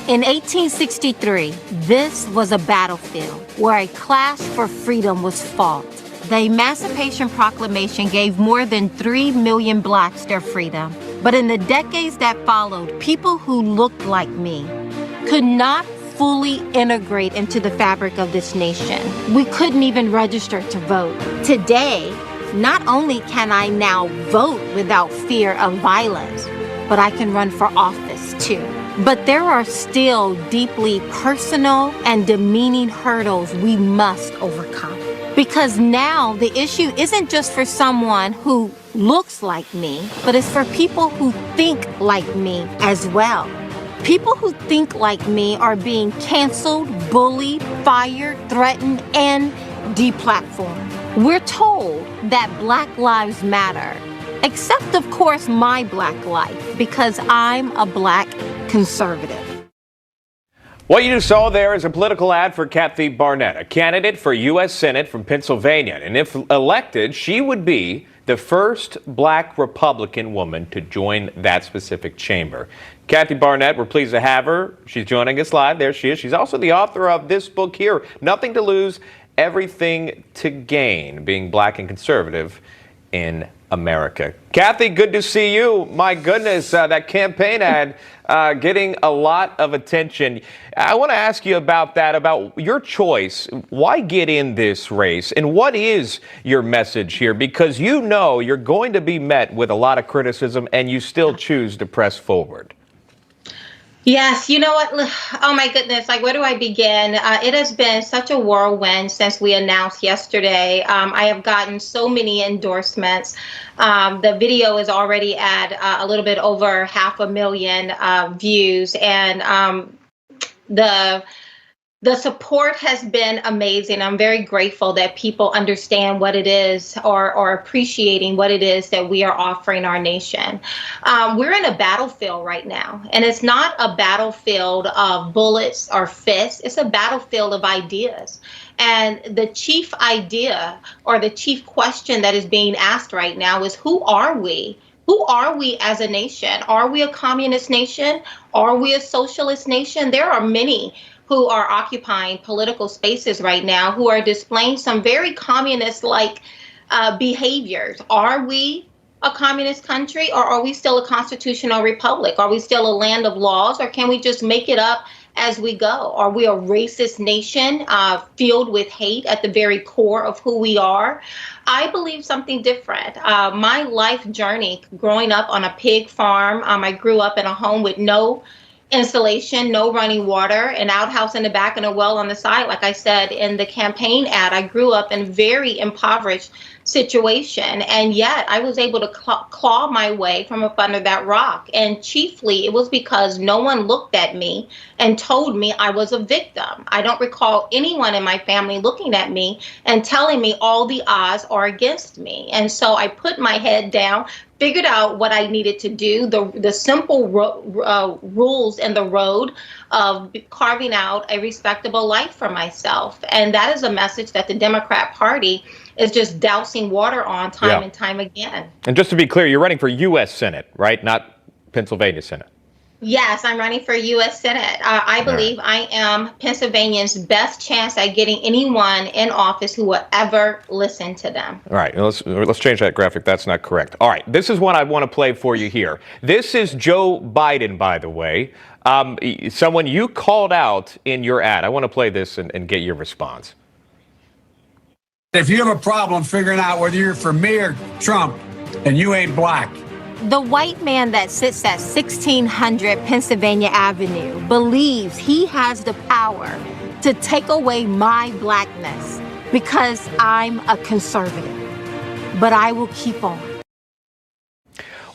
In 1863, this was a battlefield where a clash for freedom was fought. The Emancipation Proclamation gave more than 3 million blacks their freedom. But in the decades that followed, people who looked like me could not fully integrate into the fabric of this nation. We couldn't even register to vote. Today, not only can I now vote without fear of violence, but I can run for office too. But there are still deeply personal and demeaning hurdles we must overcome. Because now the issue isn't just for someone who looks like me, but it's for people who think like me as well. People who think like me are being canceled, bullied, fired, threatened, and deplatformed. We're told that Black Lives Matter, except of course my Black life, because I'm a Black conservative. What you just saw there is a political ad for Kathy Barnette, a candidate for U.S. Senate from Pennsylvania. And if elected, she would be the first Black Republican woman to join that specific chamber. Kathy Barnette, we're pleased to have her. She's joining us live. There she is. She's also the author of this book here, Nothing to Lose, Everything to Gain, Being Black and Conservative in America. Kathy, good to see you. My goodness, that campaign ad getting a lot of attention. I want to ask you about that, about your choice. Why get in this race? And what is your message here? Because you know you're going to be met with a lot of criticism and you still choose to press forward. Yes, you know what? Oh my goodness, like where do I begin? It has been such a whirlwind since we announced yesterday. I have gotten so many endorsements. The video is already at a little bit over 500,000 views, and the support has been amazing. I'm very grateful that people understand what it is or appreciating what it is that we are offering our nation. We're in a battlefield right now, and it's not a battlefield of bullets or fists. It's a battlefield of ideas. And the chief idea or the chief question that is being asked right now is, who are we? Who are we as a nation? Are we a communist nation? Are we a socialist nation? There are many who are occupying political spaces right now who are displaying some very communist-like behaviors. Are we a communist country, or are we still a constitutional republic? Are we still a land of laws, or can we just make it up as we go? Are we a racist nation filled with hate at the very core of who we are? I believe something different. My life journey growing up on a pig farm, I grew up in a home with no installation, no running water, an outhouse in the back and a well on the side. Like I said in the campaign ad, I grew up in a very impoverished situation, and yet I was able to claw my way from up under that rock. And chiefly, it was because no one looked at me and told me I was a victim. I don't recall anyone in my family looking at me and telling me all the odds are against me. And so I put my head down, figured out what I needed to do, the simple rules in the road of carving out a respectable life for myself. And that is a message that the Democrat Party is just dousing water on time and time again. And just to be clear, you're running for U.S. Senate, right? Not Pennsylvania Senate. Yes, I'm running for U.S. Senate. I believe I am Pennsylvania's best chance at getting anyone in office who will ever listen to them. All right, let's change that graphic. That's not correct. All right, this is what I want to play for you here. This is Joe Biden, by the way, someone you called out in your ad. I want to play this and get your response. If you have a problem figuring out whether you're for me or Trump, then you ain't black. The white man that sits at 1600 Pennsylvania Avenue believes he has the power to take away my blackness because I'm a conservative. But I will keep on.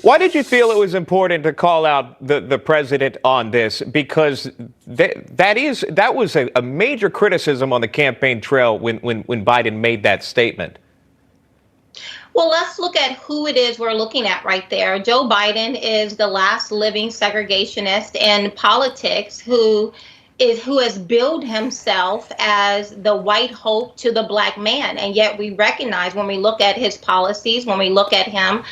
Why did you feel it was important to call out the president on this? Because that was a major criticism on the campaign trail when Biden made that statement. Well, let's look at who it is we're looking at right there. Joe Biden is the last living segregationist in politics who has billed himself as the white hope to the black man. And yet we recognize when we look at his policies, when we look at him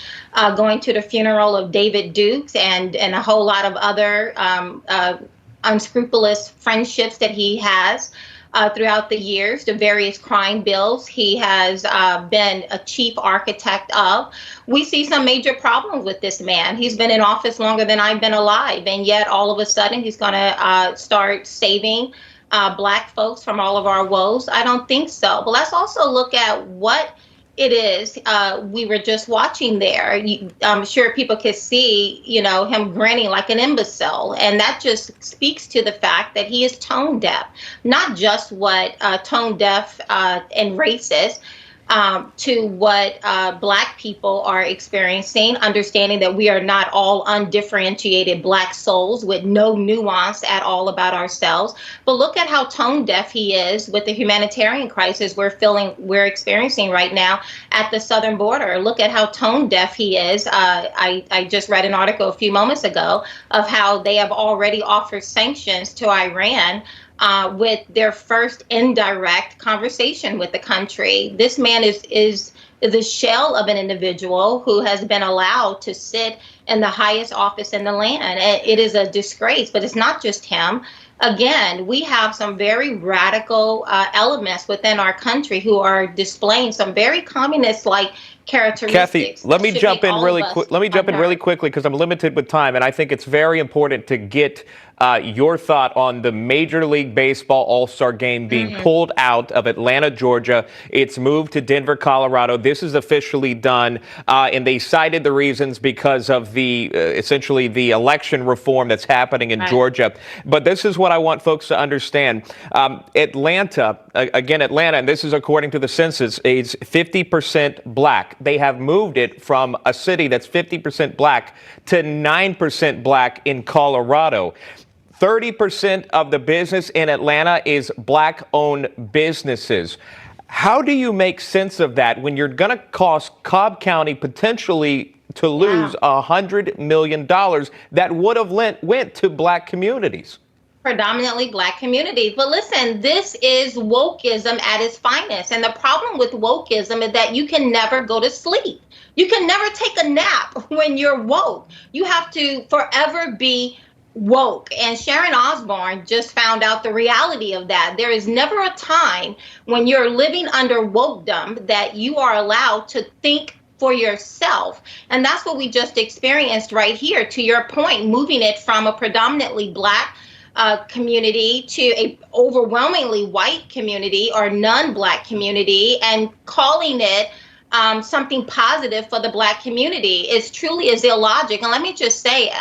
going to the funeral of David Dukes and a whole lot of other unscrupulous friendships that he has throughout the years, the various crime bills he has been a chief architect of. We see some major problems with this man. He's been in office longer than I've been alive, and yet all of a sudden he's going to start saving Black folks from all of our woes. I don't think so. But let's also look at what it is we were just watching there. I'm sure people could see, him grinning like an imbecile. And that just speaks to the fact that he is tone deaf, not just what tone deaf and racist, to what Black people are experiencing, understanding that we are not all undifferentiated Black souls with no nuance at all about ourselves. But look at how tone deaf he is with the humanitarian crisis we're experiencing right now at the southern border. Look at how tone deaf he is. I just read an article a few moments ago of how they have already offered sanctions to Iran with their first indirect conversation with the country. This man is the shell of an individual who has been allowed to sit in the highest office in the land. And it is a disgrace, but it's not just him. Again, we have some very radical elements within our country who are displaying some very communist-like characteristics. Kathy, let me jump in really quickly because I'm limited with time, and I think it's very important to get your thought on the Major League Baseball All-Star Game being pulled out of Atlanta, Georgia. It's moved to Denver, Colorado. This is officially done, and they cited the reasons because of the essentially the election reform that's happening in Georgia. But this is what I want folks to understand. Atlanta, and this is according to the census, is 50% Black. They have moved it from a city that's 50% Black to 9% Black in Colorado. 30% of the business in Atlanta is Black-owned businesses. How do you make sense of that when you're going to cost Cobb County potentially to lose $100 million that would have went to Black communities? Predominantly Black communities. But listen, this is wokism at its finest. And the problem with wokism is that you can never go to sleep. You can never take a nap when you're woke. You have to forever be woke. And Sharon Osbourne just found out the reality of that. There is never a time when you're living under wokedom that you are allowed to think for yourself. And that's what we just experienced right here. To your point, moving it from a predominantly Black community to a overwhelmingly white community or non-Black community and calling it something positive for the Black community is truly illogical. And let me just say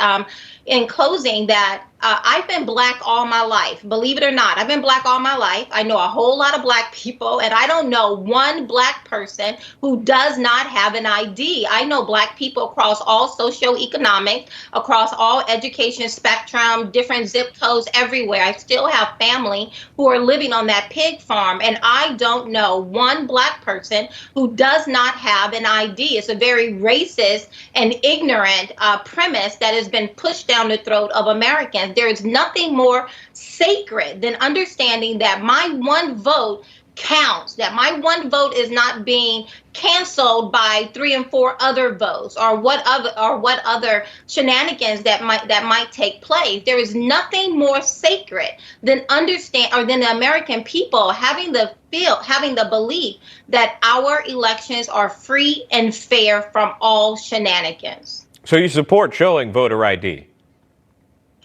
in closing that I've been Black all my life. Believe it or not, I've been Black all my life. I know a whole lot of Black people, and I don't know one Black person who does not have an ID. I know Black people across all socioeconomic, across all education spectrum, different zip codes everywhere. I still have family who are living on that pig farm, and I don't know one Black person who does not have an ID. It's a very racist and ignorant premise that has been pushed down the throat of Americans. There is nothing more sacred than understanding that my one vote counts, that my one vote is not being canceled by 3 and 4 other votes or what other shenanigans that might take place. There is nothing more sacred than than the American people having the belief that our elections are free and fair from all shenanigans. So you support showing voter ID?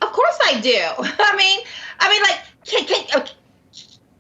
Of course I do. I mean, like,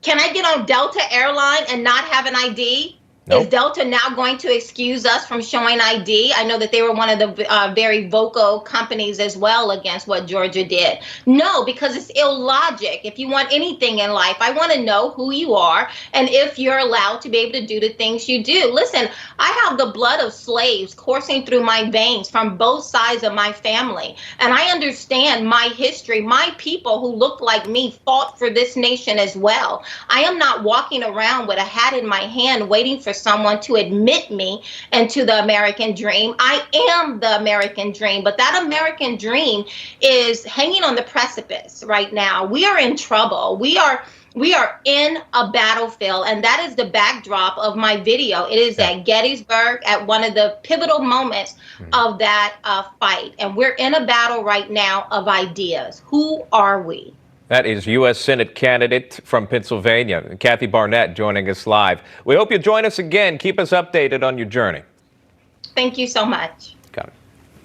can I get on Delta Airline and not have an ID? Nope. Is Delta now going to excuse us from showing ID? I know that they were one of the very vocal companies as well against what Georgia did. No, because it's illogic. If you want anything in life, I want to know who you are and if you're allowed to be able to do the things you do. Listen, I have the blood of slaves coursing through my veins from both sides of my family. And I understand my history. My people who look like me fought for this nation as well. I am not walking around with a hat in my hand waiting for someone to admit me into the American dream. I am the American dream, but that American dream is hanging on the precipice right now. We are in trouble. We are in a battlefield, and that is the backdrop of my video. It is at Gettysburg at one of the pivotal moments of that fight, and we're in a battle right now of ideas. Who are we? That is U.S. Senate candidate from Pennsylvania, Kathy Barnette, joining us live. We hope you join us again. Keep us updated on your journey. Thank you so much.